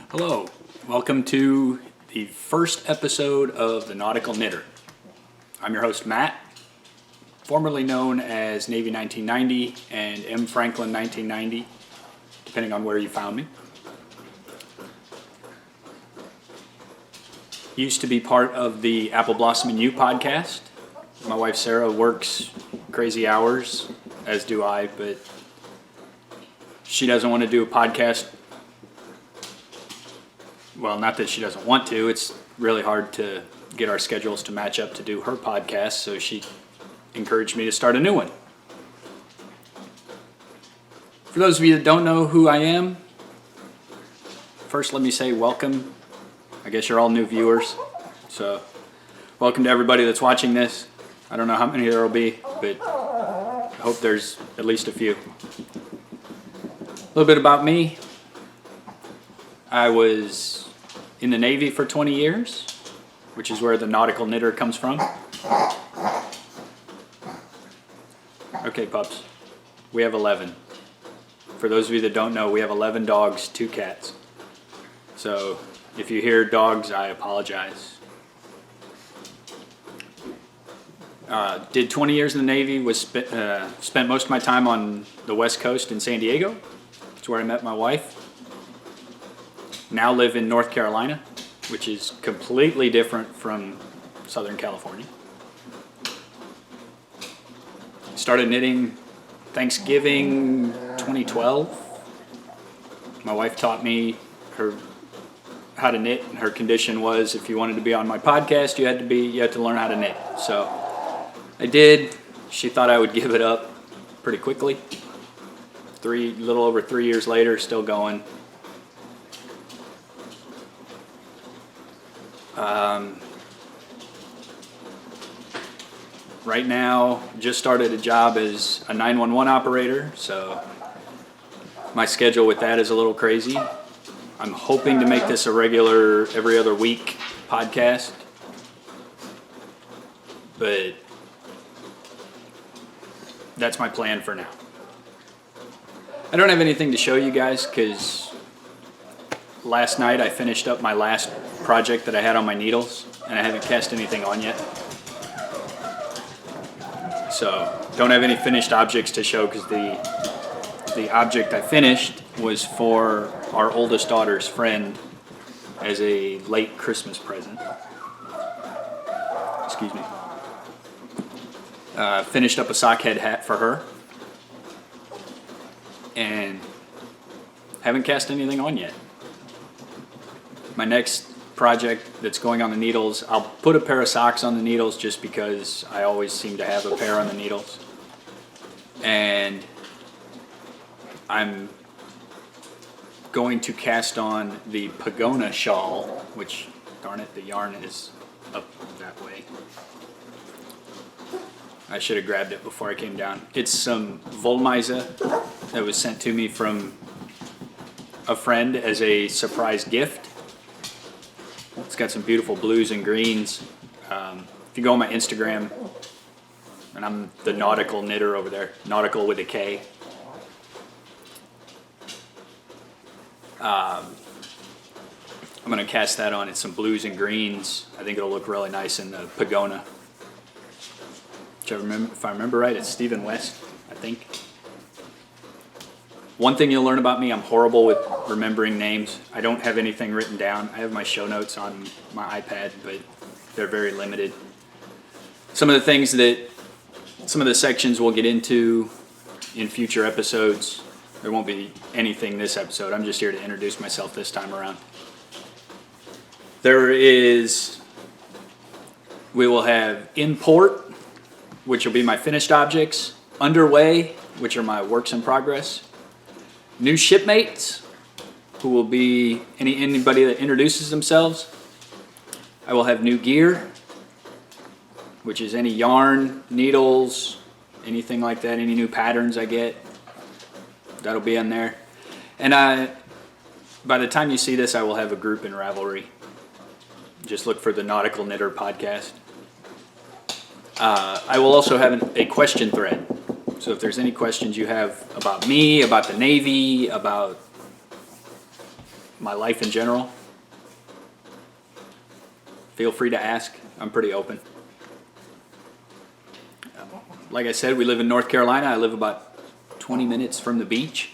Hello, welcome to the first episode of the Nautical Knitter. I'm your host Matt, formerly known as Navy 1990 and M. Franklin 1990, depending on where you found me. Used to be part of the Apple Blossom and You podcast. My wife Sarah works crazy hours, as do I, but she doesn't want to do a podcast. Well, not that she doesn't want to, it's really hard to get our schedules to match up to do her podcast, so she encouraged me to start a new one. For those of you that don't know who I am, first let me say welcome. I guess you're all new viewers, so welcome to everybody that's watching this. I don't know how many there will be, but I hope there's at least a few. A little bit about me. I was in the Navy for 20 years, which is where the Nautical Knitter comes from. Okay, pups. We have 11. For those of you that don't know, we have 11 dogs, 2 cats. So if you hear dogs, I apologize. Did 20 years in the Navy, spent most of my time on the West Coast in San Diego. That's where I met my wife. Now live in North Carolina, which is completely different from Southern California. Started knitting Thanksgiving 2012. My wife taught me how to knit, and her condition was if you wanted to be on my podcast, you had to learn how to knit. So I did. She thought I would give it up pretty quickly. Little over 3 years later, still going. Right now, just started a job as a 911 operator, so my schedule with that is a little crazy. I'm hoping to make this a regular every other week podcast, but that's my plan for now. I don't have anything to show you guys because last night I finished up my last project that I had on my needles, and I haven't cast anything on yet. So don't have any finished objects to show because the object I finished was for our oldest daughter's friend as a late Christmas present. Excuse me. Finished up a sockhead hat for her, and haven't cast anything on yet. My next project that's going on the needles, I'll put a pair of socks on the needles just because I always seem to have a pair on the needles. And I'm going to cast on the Pagona shawl, which, darn it, the yarn is up that way. I should have grabbed it before I came down. It's some Volmeise that was sent to me from a friend as a surprise gift. It's got some beautiful blues and greens. If you go on my Instagram, and I'm the Nautical Knitter over there, Nautical with a K. I'm going to cast that on. It's some blues and greens. I think it'll look really nice in the Pagona. If I remember right, it's Stephen West, I think. One thing you'll learn about me, I'm horrible with remembering names. I don't have anything written down. I have my show notes on my iPad, but they're very limited. Some of the sections we'll get into in future episodes. There won't be anything this episode. I'm just here to introduce myself this time around. We will have import, which will be my finished objects, underway, which are my works in progress, new shipmates, who will be anybody that introduces themselves. I will have new gear, which is any yarn, needles, anything like that, any new patterns I get. That'll be in there. And by the time you see this, I will have a group in Ravelry. Just look for the Nautical Knitter podcast. I will also have a question thread. So if there's any questions you have about me, about the Navy, about my life in general, feel free to ask. I'm pretty open. Like I said, we live in North Carolina. I live about 20 minutes from the beach.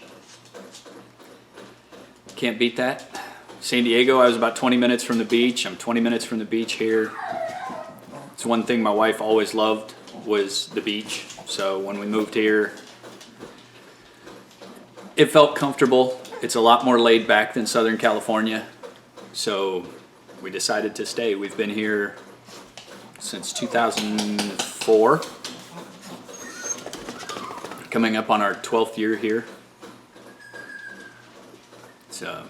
Can't beat that. San Diego, I was about 20 minutes from the beach. I'm 20 minutes from the beach here. It's one thing my wife always loved was the beach. So when we moved here, it felt comfortable. It's a lot more laid back than Southern California. So we decided to stay. We've been here since 2004. Coming up on our 12th year here. So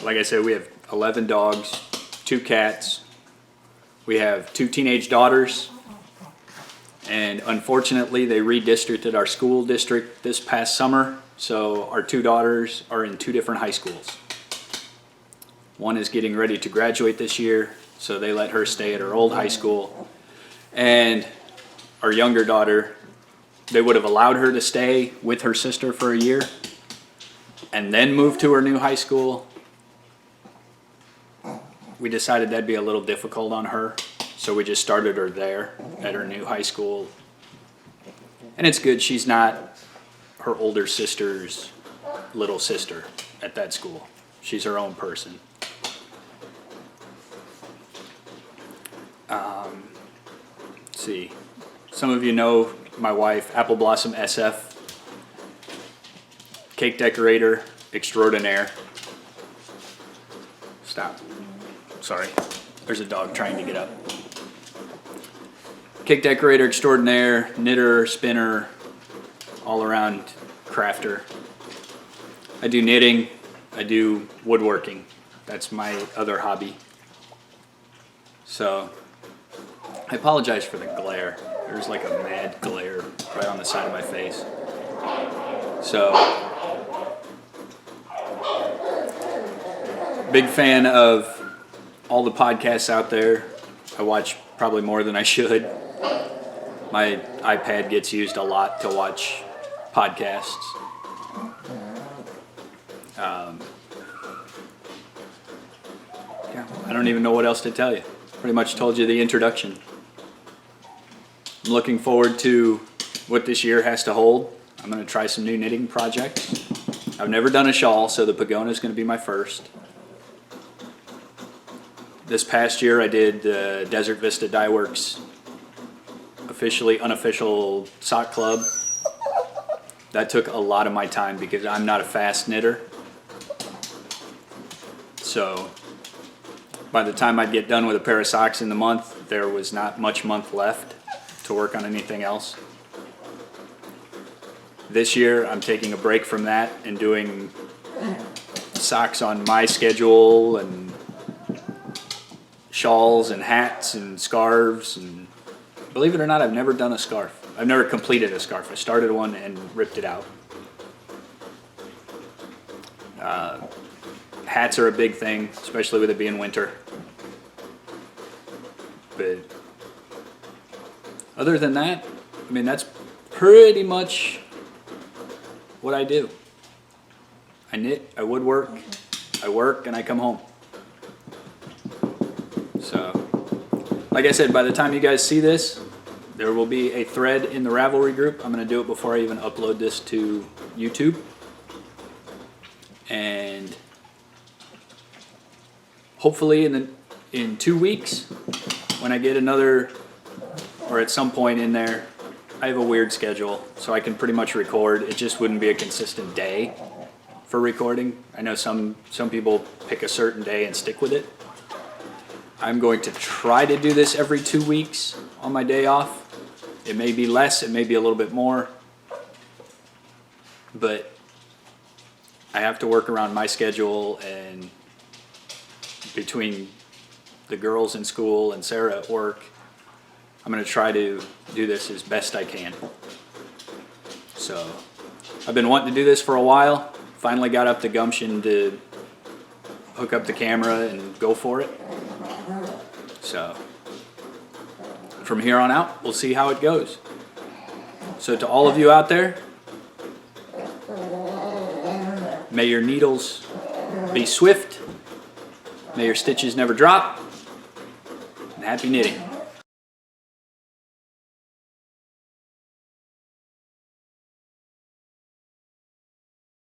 like I said, we have 11 dogs, 2 cats. We have 2 teenage daughters. And unfortunately, they redistricted our school district this past summer. So our 2 daughters are in 2 different high schools. One is getting ready to graduate this year, so they let her stay at her old high school. And our younger daughter, they would have allowed her to stay with her sister for a year and then move to her new high school. We decided that'd be a little difficult on her, so we just started her there at her new high school. And it's good, she's not her older sister's little sister at that school. She's her own person. Let's see. Some of you know my wife, Apple Blossom SF, cake decorator extraordinaire. Stop. Sorry. There's a dog trying to get up. Cake decorator extraordinaire, knitter, spinner, all around crafter. I do knitting. I do woodworking. That's my other hobby. So, I apologize for the glare. There's like a mad glare right on the side of my face. So, big fan of all the podcasts out there. I watch probably more than I should. My iPad gets used a lot to watch podcasts. Yeah, I don't even know what else to tell you. Pretty much told you the introduction. I'm looking forward to what this year has to hold. I'm going to try some new knitting projects. I've never done a shawl, so the pagoda is going to be my first. This past year I did the Desert Vista Dye Works officially unofficial sock club. That took a lot of my time because I'm not a fast knitter. So by the time I'd get done with a pair of socks in the month, there was not much month left to work on anything else. This year I'm taking a break from that and doing socks on my schedule and shawls and hats and scarves, and believe it or not, I've never done a scarf. I've never completed a scarf. I started one and ripped it out. Hats are a big thing, especially with it being winter. But other than that, I mean, that's pretty much what I do. I knit, I woodwork, I work, and I come home. So, like I said, by the time you guys see this, there will be a thread in the Ravelry group. I'm going to do it before I even upload this to YouTube. And hopefully in 2 weeks, when I get another, or at some point in there, I have a weird schedule, so I can pretty much record. It just wouldn't be a consistent day for recording. I know some people pick a certain day and stick with it. I'm going to try to do this every 2 weeks on my day off. It may be less, it may be a little bit more, but I have to work around my schedule, and between the girls in school and Sarah at work, I'm going to try to do this as best I can. So I've been wanting to do this for a while. Finally got up the gumption to hook up the camera and go for it. So from here on out, we'll see how it goes. So to all of you out there, May your needles be swift. May your stitches never drop. And happy knitting.